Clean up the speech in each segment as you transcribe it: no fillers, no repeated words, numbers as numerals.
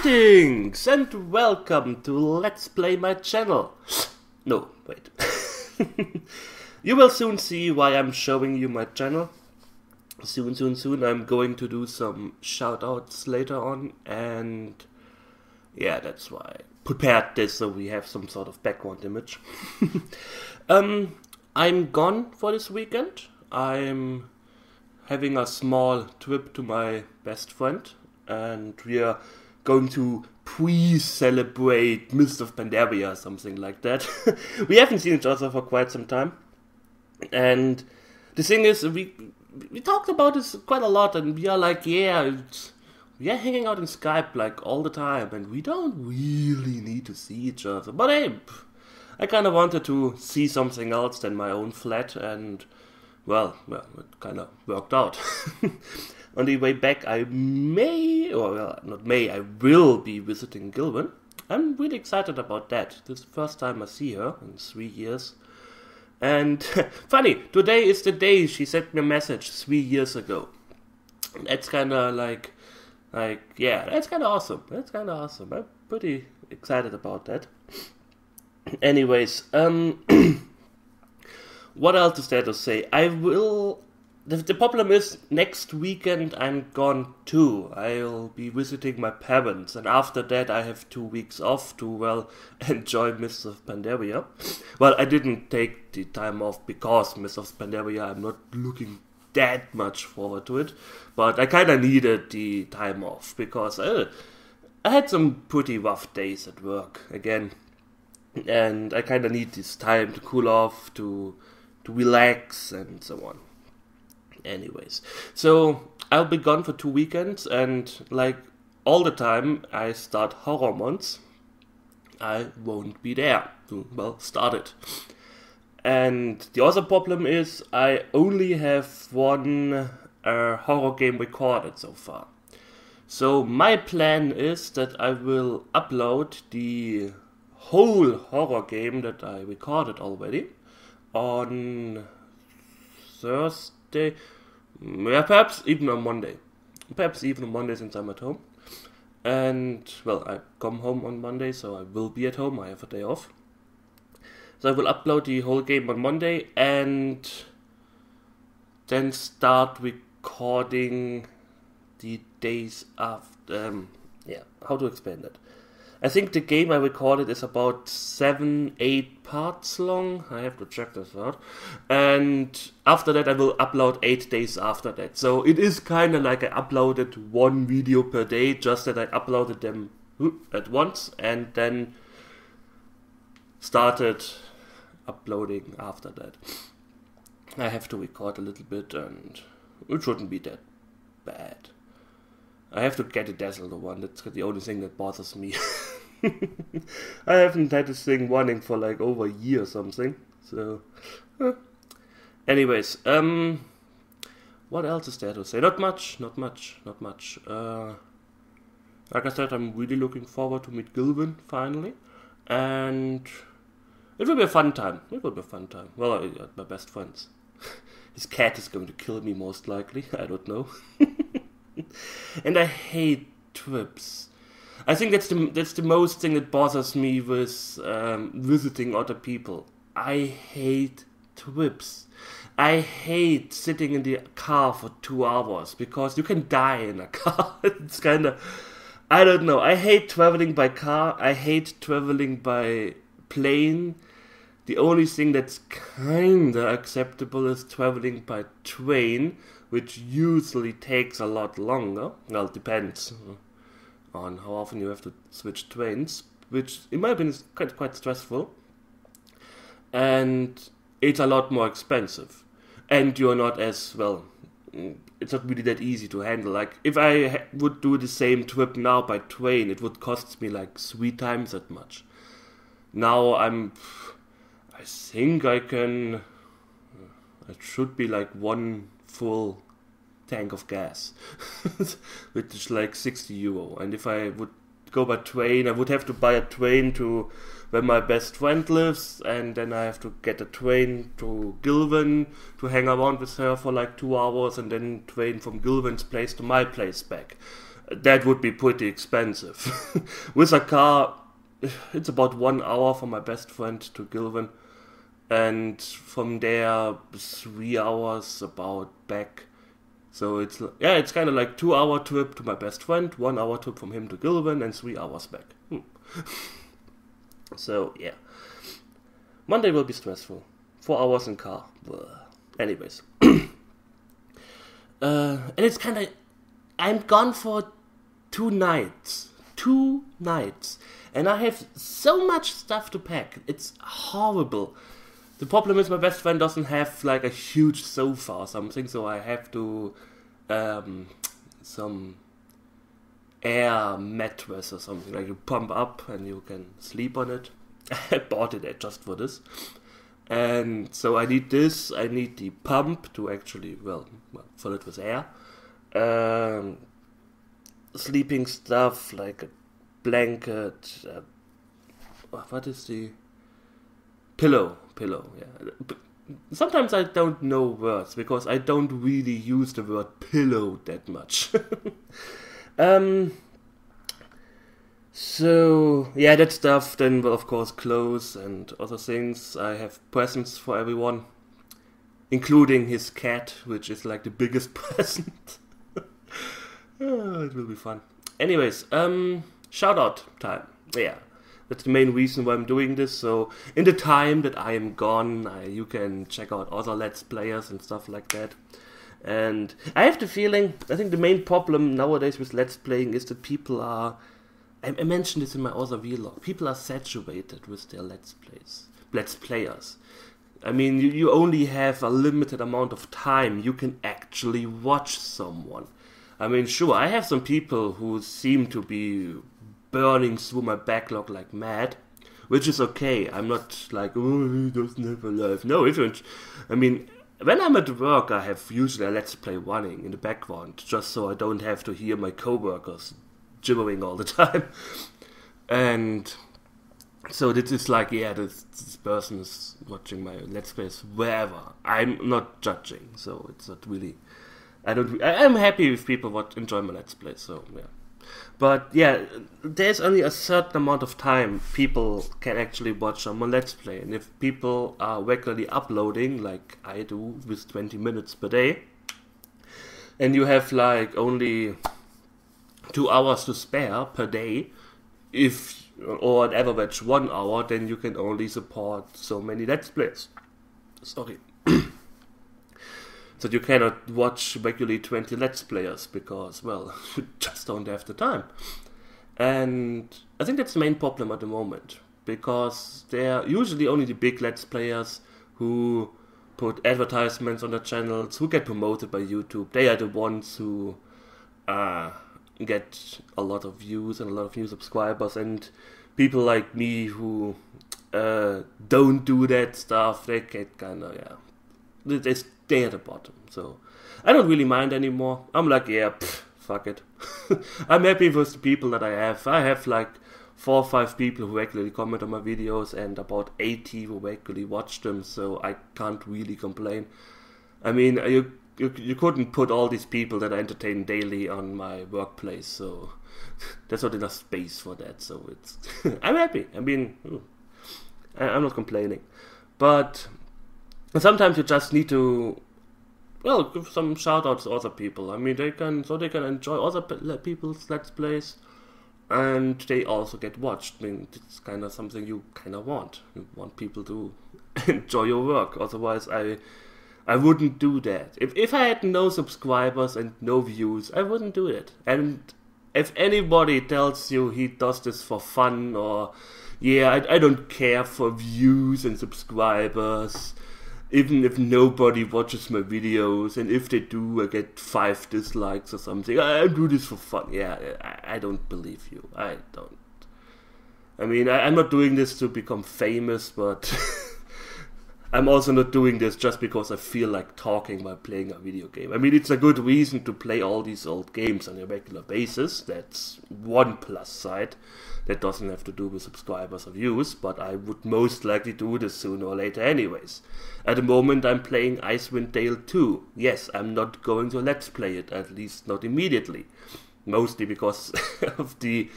Greetings and welcome to Let's Play my channel. No, wait. You will soon see why I'm showing you my channel. Soon I'm going to do some shoutouts later on, and yeah, that's why I prepared this so we have some sort of background image. I'm gone for this weekend. I'm having a small trip to my best friend, and we are going to pre-celebrate Mist of Pandaria or something like that. We haven't seen each other for quite some time, and the thing is, we talked about this quite a lot, and we are like, we are hanging out in Skype like all the time, and we don't really need to see each other. But hey, I kind of wanted to see something else than my own flat, and well, it kind of worked out. On the way back, I will be visiting Gilwyn. I'm really excited about that. This is the first time I see her in 3 years. And funny, today is the day she sent me a message 3 years ago. That's kind of that's kind of awesome. I'm pretty excited about that. Anyways, what else is there to say? The problem is, next weekend I'm gone too. I'll be visiting my parents, and after that I have 2 weeks off to, enjoy Mist of Pandaria. Well, I didn't take the time off because Mist of Pandaria, I'm not looking that much forward to it, but I kinda needed the time off because I had some pretty rough days at work again, and I kinda need this time to cool off, to relax, and so on. Anyways, so I'll be gone for 2 weekends, and like all the time I start horror months, I won't be there to, start it. And the other problem is I only have one horror game recorded so far. So my plan is that I will upload the whole horror game that I recorded already on Thursday, perhaps even on Monday. Since I'm at home. And, I come home on Monday, so I will be at home, I have a day off. So I will upload the whole game on Monday, and then start recording the days after, how to explain that? I think the game I recorded is about 7-8 parts long. I have to check this out. And after that I will upload 8 days after that. So it is kind of like I uploaded one video per day, just that I uploaded them at once and then started uploading after that. I have to record a little bit, and it shouldn't be that bad. I have to get a Dazzler one, that's the only thing that bothers me. I haven't had this thing running for like over a year or something, so... Anyways, what else is there to say? Not much. Like I said, I'm really looking forward to meet Gilwyn, finally, and it will be a fun time. Well, my best friends. His cat is going to kill me, most likely, I don't know. And I hate trips. I think that's the most thing that bothers me with visiting other people. I hate trips. I hate sitting in the car for 2 hours because you can die in a car. It's kind of, I don't know. I hate traveling by car. I hate traveling by plane. The only thing that's kinda acceptable is traveling by train, which usually takes a lot longer. Well, it depends on how often you have to switch trains, which in my opinion is quite stressful. And it's a lot more expensive. And you're not as, it's not really that easy to handle. Like, if I would do the same trip now by train, it would cost me like 3 times that much. Now I think it should be like 1 full tank of gas, which is like €60. And if I would go by train, I would have to buy a train to where my best friend lives, and then I have to get a train to Gilwyn to hang around with her for like 2 hours, and then train from Gilwyn's place to my place back. that would be pretty expensive. With a car, it's about 1 hour from my best friend to Gilvan, and from there 3 hours about back. So it's kind of like 2 hour trip to my best friend, 1 hour trip from him to Gilvan, and 3 hours back. So yeah, Monday will be stressful. 4 hours in car. Anyways, and it's kind of, I'm gone for 2 nights. 2 nights. And I have so much stuff to pack. It's horrible. The problem is my best friend doesn't have like a huge sofa or something, so I have to some air mattress or something, like you pump up and you can sleep on it. I bought it just for this. And so I need this, I need the pump to actually, fill it with air. Sleeping stuff like a blanket, what is the... Pillow, yeah. Sometimes I don't know words, because I don't really use the word pillow that much. So, yeah, that stuff. Then, well, of course, clothes and other things. I have presents for everyone, including his cat, which is like the biggest present. It will be fun. Anyways, shout out time. Yeah, that's the main reason why I'm doing this. So, in the time that I am gone, you can check out other Let's Players and stuff like that. And I have the feeling, I think the main problem nowadays with Let's Playing is that people are... I mentioned this in my other vlog. People are saturated with their Let's Players. I mean, you only have a limited amount of time you can actually watch someone. I mean, sure, I have some people who seem to be burning through my backlog like mad, which is okay. I'm not like, oh, he doesn't have a life. No, I mean, when I'm at work, I have usually a Let's Play running in the background, just so I don't have to hear my coworkers gibbering all the time. And so this is like, yeah, this person is watching my Let's Plays wherever. I'm not judging, so it's not really... I'm happy if people enjoy my Let's Plays, so yeah. But yeah, there's only a certain amount of time people can actually watch on my Let's Play. And if people are regularly uploading, like I do, with 20 minutes per day, and you have like only 2 hours to spare per day, or on average 1 hour, then you can only support so many Let's Plays. Sorry. So you cannot watch regularly 20 Let's Players, because, well, you just don't have the time. And I think that's the main problem at the moment, because they're usually only the big Let's Players who put advertisements on their channels, who get promoted by YouTube. They are the ones who get a lot of views and a lot of new subscribers, and people like me who don't do that stuff, they get kind of, yeah, they stay at the bottom. So I don't really mind anymore. I'm like, yeah, fuck it. I'm happy with the people that I have. I have like 4 or 5 people who regularly comment on my videos, and about 80 who regularly watch them, so I can't really complain. I mean, you couldn't put all these people that I entertain daily on my workplace, so there's not enough space for that, so it's... I'm happy. I mean, I'm not complaining. But sometimes you just need to, well, give some shout-outs to other people. I mean, they can enjoy other people's Let's Plays, and they also get watched. I mean, it's kind of something you kind of want. You want people to enjoy your work. Otherwise, I wouldn't do that. If I had no subscribers and no views, I wouldn't do it. And if anybody tells you he does this for fun, or, yeah, I don't care for views and subscribers, even if nobody watches my videos, and if they do, I get 5 dislikes or something, I do this for fun. Yeah, I don't believe you. I don't. I mean, I'm not doing this to become famous, but I'm also not doing this just because I feel like talking while playing a video game. I mean, it's a good reason to play all these old games on a regular basis. That's one plus side. That doesn't have to do with subscribers or views, but I would most likely do this sooner or later anyways. At the moment I'm playing Icewind Dale 2. Yes, I'm not going to Let's Play it, at least not immediately. Mostly because of the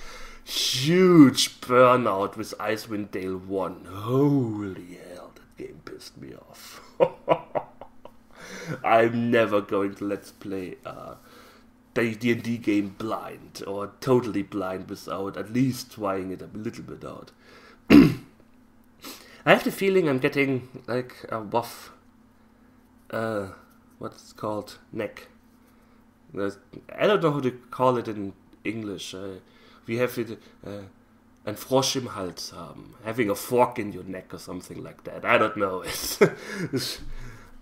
huge burnout with Icewind Dale 1. Holy hell, that game pissed me off. I'm never going to let's play the D&D game blind, or totally blind, without at least trying it a little bit out. I have the feeling I'm getting like a waff, what's it called, neck. I don't know how to call it in English. We have it, ein Frosch im Hals haben, having a fork in your neck or something like that. I don't know.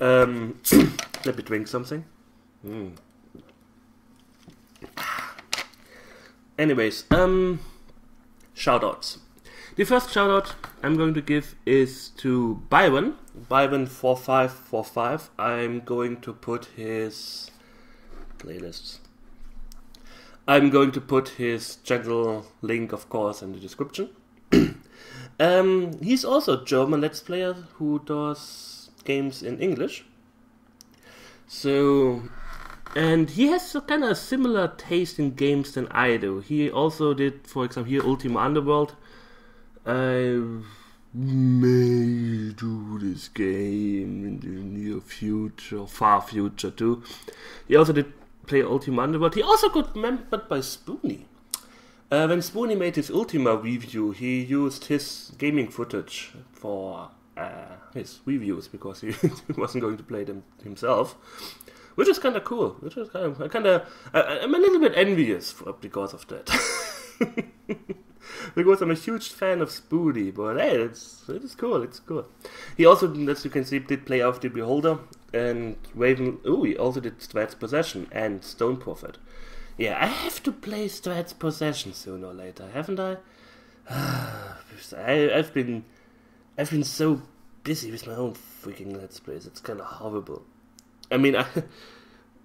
Let me drink something. Anyways, shoutouts. The first shoutout I'm going to give is to Byron4545. I'm going to put his playlists. I'm going to put his channel link, of course, in the description. He's also a German Let's Player who does games in English. So, and he has a kind of similar taste in games than I do. He also did, for example, here Ultima Underworld. I may do this game in the near future, far future too. He also did play Ultima Underworld. He also got remembered by Spoony. When Spoony made his Ultima review, he used his gaming footage for his reviews because he wasn't going to play them himself, which is kind of cool. I'm a little bit envious because of that. Because I'm a huge fan of Spoony, but hey, it's cool. It's cool. He also, as you can see, did play Of the Beholder and Raven. Oh, he also did Strat's Possession and Stone Prophet. Yeah, I have to play Strat's Possession sooner or later, haven't I? I've been so busy with my own freaking Let's Plays. It's kind of horrible. I mean,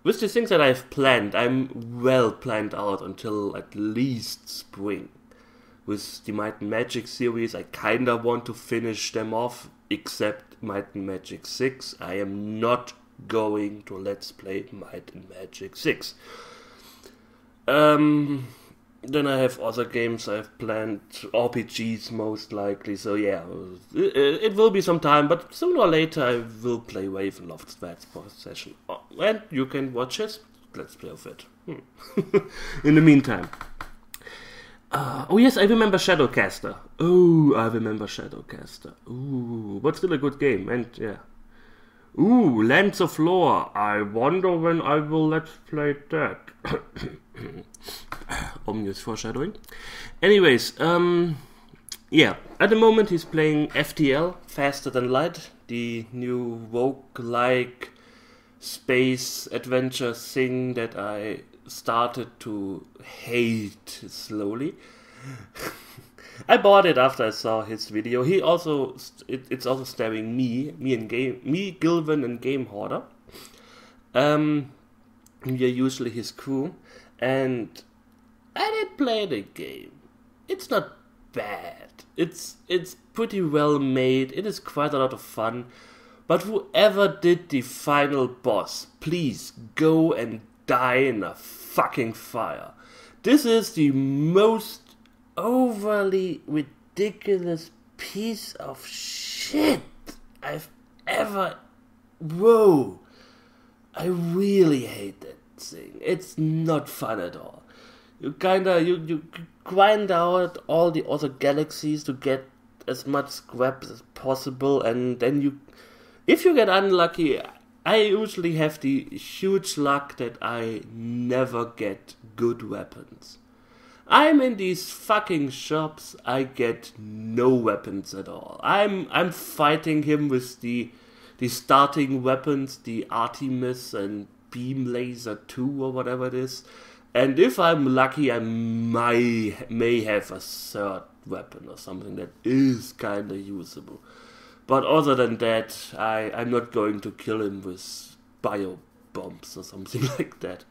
with the things that I've planned, I'm well planned out until at least spring. With the Might and Magic series, I kinda want to finish them off, except Might and Magic 6. I am not going to Let's Play Might and Magic 6. Then I have other games I've planned, RPGs most likely, so yeah, it will be some time, but sooner or later I will play Ravenloft Strat's Possession, and you can watch his Let's Play of it. In the meantime. Oh yes, I remember Shadowcaster. But still a good game, and yeah. Lands of Lore. I wonder when I will let's play that. Ominous foreshadowing. Anyways, yeah. At the moment he's playing FTL, Faster Than Light, the new roguelike space adventure thing that I started to hate slowly. I bought it after I saw his video. He also, it's also starring me, Gilvin, and Game Hoarder. We are usually his crew, and I did play the game. It's not bad. It's pretty well made. It is quite a lot of fun. But whoever did the final boss, please go and die in a fucking fire. This is the most overly ridiculous piece of shit I've ever... Whoa. I really hate that thing. It's not fun at all. You grind out all the other galaxies to get as much scraps as possible, and then if you get unlucky, I usually have the huge luck that I never get good weapons. I'm in these fucking shops, I get no weapons at all. I'm fighting him with the starting weapons, the Artemis and Beam Laser 2 or whatever it is. And if I'm lucky, I may have a third weapon or something that is kinda usable. But other than that, I'm not going to kill him with bio bombs or something like that.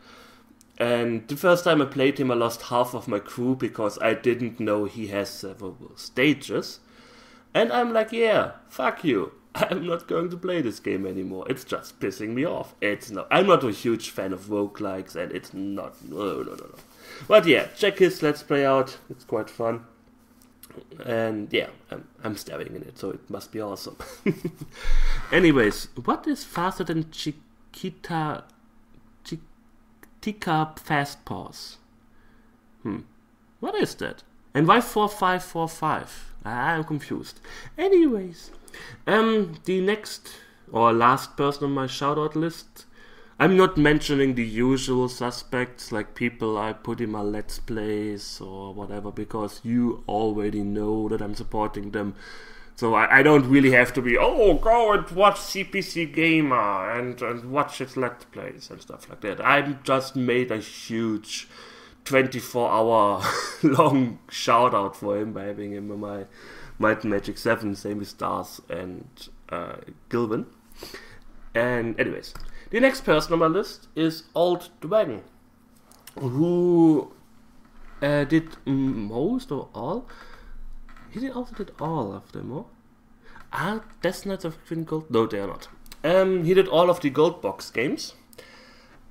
And the first time I played him, I lost half of my crew because I didn't know he has several stages. And I'm like, yeah, fuck you. I'm not going to play this game anymore. It's just pissing me off. I'm not a huge fan of roguelikes, and it's not. No. But yeah, check his Let's Play out. It's quite fun. And yeah, I'm staring in it, so it must be awesome. Anyways, what is faster than Chiquita Fast Pause? What is that? And why 4545? I'm confused. Anyways, the next or last person on my shoutout list, I'm not mentioning the usual suspects like people I put in my Let's Plays or whatever, because you already know that I'm supporting them. So I don't really have to be, oh, go and watch CPC Gamer and watch his Let's Plays and stuff like that. I just made a huge 24-hour long shout out for him by having him in my Might and Magic 7, same with Stars and Gilvin. And anyways, the next person on my list is Aulddragon, who did most or all. He also did all of them, or? Are Death Knights of Queen Gold? No, they are not. He did all of the Gold Box games.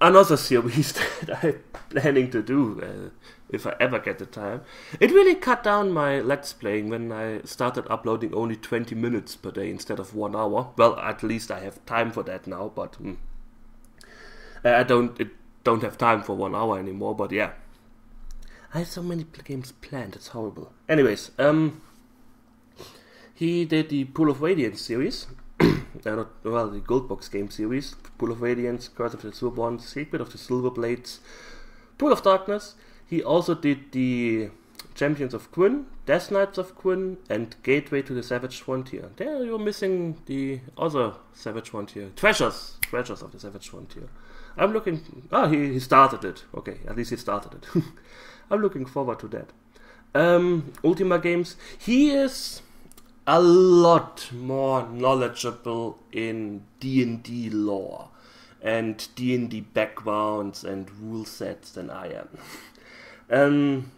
Another series that I'm planning to do if I ever get the time. It really cut down my Let's Playing when I started uploading only 20 minutes per day instead of 1 hour. Well, at least I have time for that now, but I don't have time for 1 hour anymore. But yeah, I have so many games planned. It's horrible. Anyways, he did the Pool of Radiance series. The Gold Box game series, Pool of Radiance, Curse of the Silverborn, Secret of the Silver Blades, Pool of Darkness. He also did the Champions of Quinn, Death Knights of Quinn, and Gateway to the Savage Frontier. There you're missing the other Savage Frontier, Treasures of the Savage Frontier. I'm looking. He started it. Okay, at least he started it. I'm looking forward to that. Ultima Games. He is a lot more knowledgeable in D&D lore and D&D backgrounds and rule sets than I am.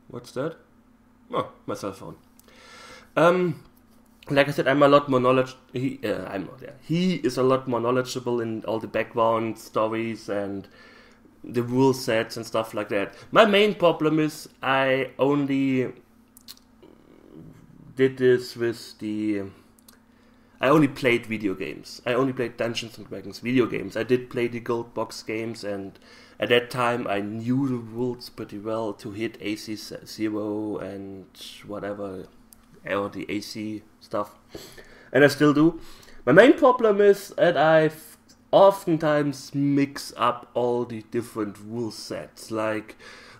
What's that? Oh, my cell phone. Like I said, I'm a lot more He is a lot more knowledgeable in all the background stories and the rule sets and stuff like that. My main problem is I only did this with I only played video games. I only played Dungeons and Dragons video games. I did play the Gold Box games, and at that time I knew the rules pretty well to hit AC 0 and whatever, or the AC stuff. And I still do. My main problem is that I've oftentimes mix up all the different rule sets. Like,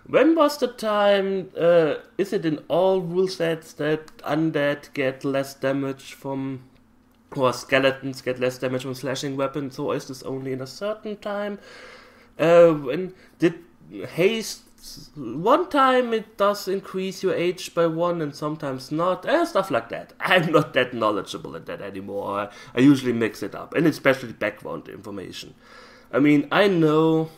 when was the time, is it in all rule sets that undead get less damage from, or skeletons get less damage from slashing weapons, or is this only in a certain time? When did haste, one time it does increase your age by 1 and sometimes not, stuff like that. I'm not that knowledgeable in that anymore. I usually mix it up, and especially background information. I mean, I know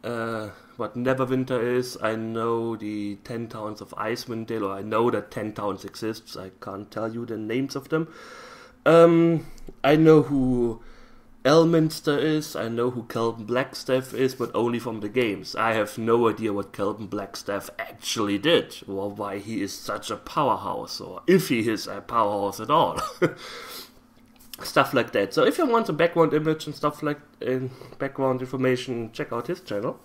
what Neverwinter is, I know the 10 towns of Icewind Dale, or I know that 10 towns exists, I can't tell you the names of them. I know who Elminster is, I know who Kelvin Blackstaff is, but only from the games. I have no idea what Kelvin Blackstaff actually did, or why he is such a powerhouse, or if he is a powerhouse at all. Stuff like that. So if you want some background image and stuff like background information, check out his channel.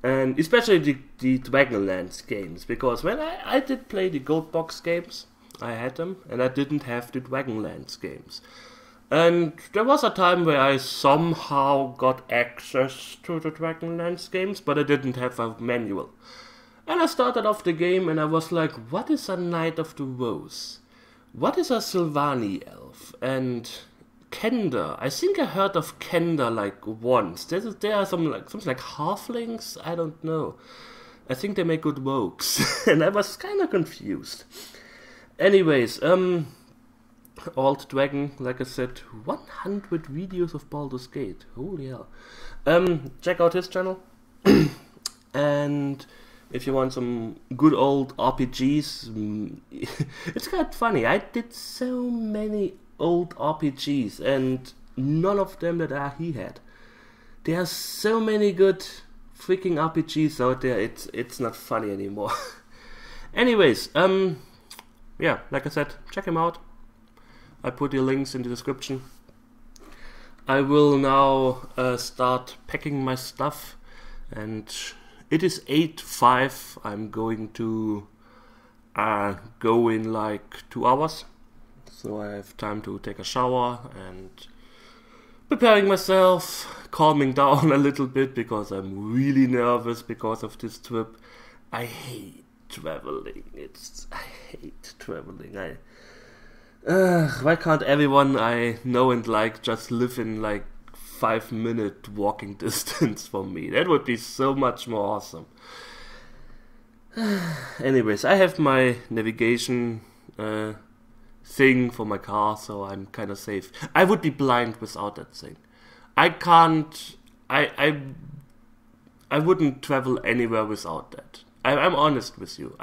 And especially the Dragonlance games, because when I did play the Gold Box games, I had them, and I didn't have the Dragonlance games. And there was a time where I somehow got access to the Dragonlance games, but I didn't have a manual. And I started off the game and I was like, what is a Knight of the Rose? What is a Sylvani elf? And Kender. I think I heard of Kender like once. There are something like halflings? I don't know. I think they make good rogues. And I was kind of confused. Anyways, Aulddragon, like I said, 100 videos of Baldur's Gate. Holy hell. Check out his channel. And if you want some good old RPGs, it's kind of funny. I did so many old RPGs, and none of them that he had. There are so many good freaking RPGs out there. It's not funny anymore. Anyways, yeah, like I said, check him out. I put the links in the description. I will now start packing my stuff, and it is 8:05. I'm going to go in like 2 hours, so I have time to take a shower and preparing myself, calming down a little bit because I'm really nervous because of this trip. I hate traveling. I hate traveling. Why can't everyone I know and like just live in like 5-minute walking distance from me? That would be so much more awesome. Anyways, I have my navigation thing for my car, so I'm kind of safe. I would be blind without that thing. I can't. I wouldn't travel anywhere without that. I'm honest with you.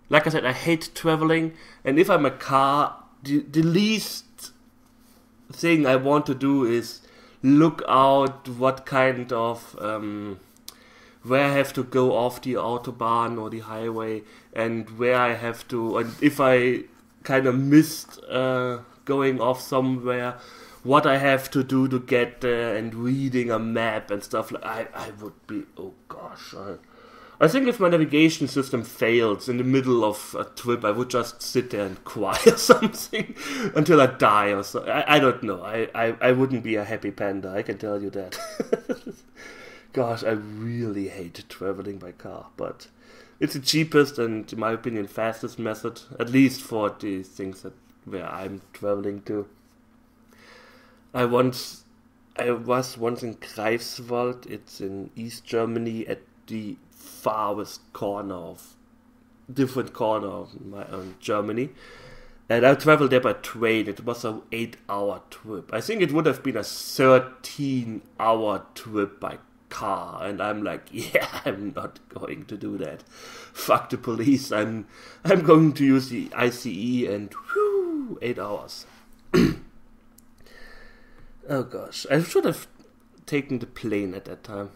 Like I said, I hate traveling, and if I'm a car, the least thing I want to do is look out what kind of where I have to go off the autobahn or the highway, and where I have to, and if I kind of missed going off somewhere, what I have to do to get there, and reading a map and stuff. I would be, oh gosh, I think if my navigation system fails in the middle of a trip, I would just sit there and cry or something until I die or so. I don't know. I wouldn't be a happy panda, I can tell you that. Gosh, I really hate traveling by car, but it's the cheapest and, in my opinion, fastest method, at least for the things where I'm traveling to. I was once in Greifswald. It's in East Germany, at the farthest corner of Germany, and I traveled there by train. It was an 8-hour trip. I think it would have been a 13-hour trip by car, and I'm like, yeah, I'm not going to do that. Fuck the police. I'm going to use the ICE, and whew, 8 hours. Oh gosh, I should have taken the plane at that time.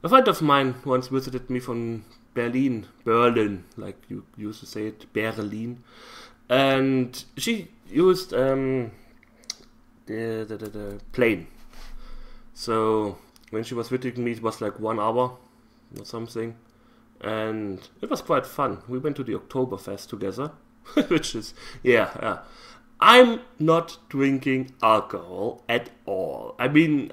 A friend of mine once visited me from Berlin, like you used to say it, Berlin, and she used the plane. So when she was visiting me, it was like 1 hour or something, and it was quite fun. We went to the Oktoberfest together, which is, yeah. I'm not drinking alcohol at all. I mean,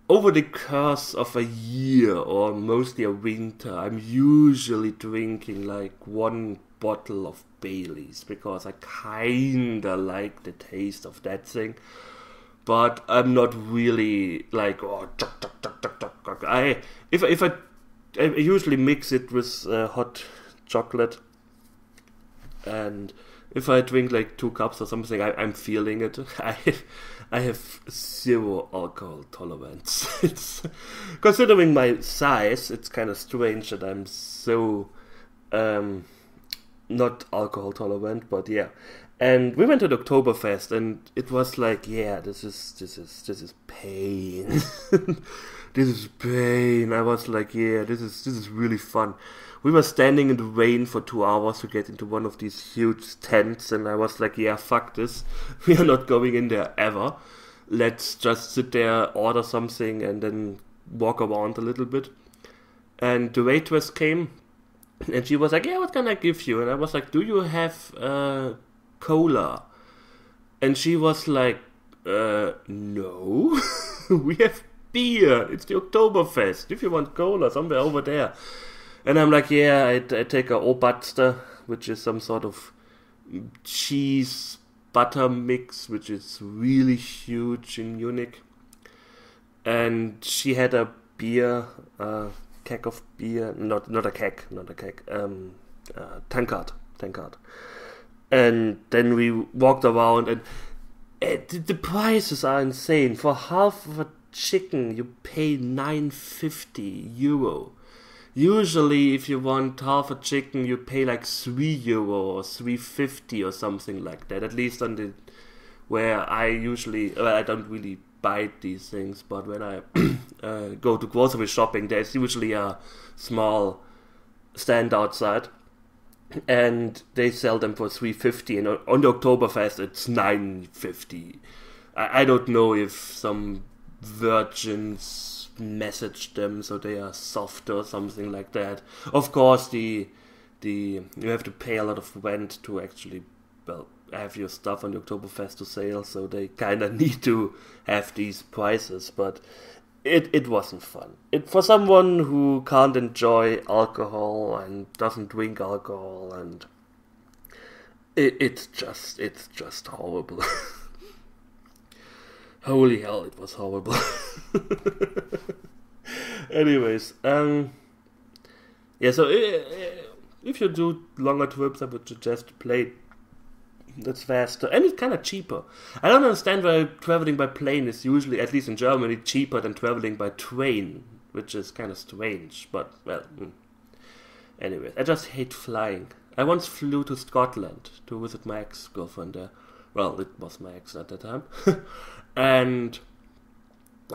over the course of a year or mostly a winter, I'm usually drinking like 1 bottle of Baileys because I kinda like the taste of that thing. But I'm not really like, oh, I usually mix it with hot chocolate, and if I drink like 2 cups or something, I'm feeling it. I have 0 alcohol tolerance. It's, considering my size, it's kind of strange that I'm so not alcohol tolerant, but yeah. And we went to the Oktoberfest, and it was like, yeah, this is pain. This is pain. I was like, yeah, this is really fun. We were standing in the rain for 2 hours to get into one of these huge tents, and I was like, yeah, fuck this. We are not going in there ever. Let's just sit there, order something, and then walk around a little bit. And the waitress came, and she was like, yeah, what can I give you? And I was like, do you have cola? And she was like, no. We have beer. It's the Oktoberfest. If you want cola, somewhere over there. And I'm like, yeah, I take a Obatster, which is some sort of cheese butter mix, which is really huge in Munich. And she had a beer, keg of beer, not a keg, tankard. And then we walked around, and the prices are insane. For half of a chicken, you pay €9.50. Usually, if you want half a chicken, you pay like €3 or €3.50 or something like that. At least on where I usually, I don't really bite these things, but when I go to grocery shopping, there's usually a small stand outside, and they sell them for $3.50, and on the Oktoberfest it's $9.50. I don't know if some virgins messaged them so they are soft or something like that. Of course, you have to pay a lot of rent to actually, well, have your stuff on the Oktoberfest to sale, so they kind of need to have these prices, but it wasn't fun. For someone who can't enjoy alcohol and doesn't drink alcohol, and it's just horrible. Holy hell, it was horrible. Anyways, yeah, so if you do longer trips, I would suggest plane. That's faster, and it's kind of cheaper. I don't understand why traveling by plane is usually, at least in Germany, cheaper than traveling by train, which is kind of strange, but, well, anyways, I just hate flying. I once flew to Scotland to visit my ex-girlfriend there. Well, it was my ex at the time. And,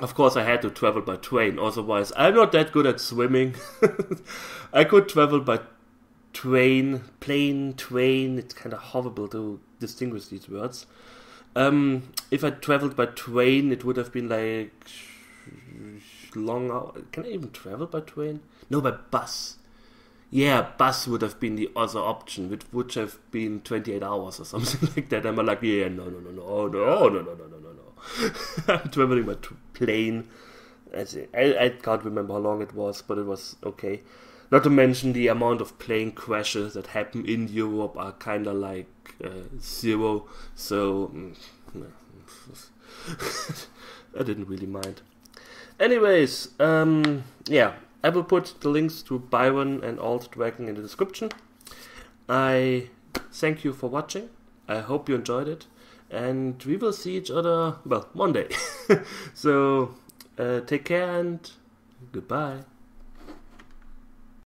of course, I had to travel by train, otherwise I'm not that good at swimming. I could travel by train, plane, train, it's kind of horrible to distinguish these words. If I traveled by train, it would have been like long hours. Can I even travel by train? No, by bus. Yeah, bus would have been the other option, which would have been 28 hours or something like that. I'm like, yeah, no. I'm traveling by plane. I can't remember how long it was, but it was okay. Not to mention the amount of plane crashes that happen in Europe are kind of like zero, so I didn't really mind. Anyways, yeah, I will put the links to Byron and Aulddragon in the description. I thank you for watching. I hope you enjoyed it, and we will see each other, well, Monday. So, take care and goodbye.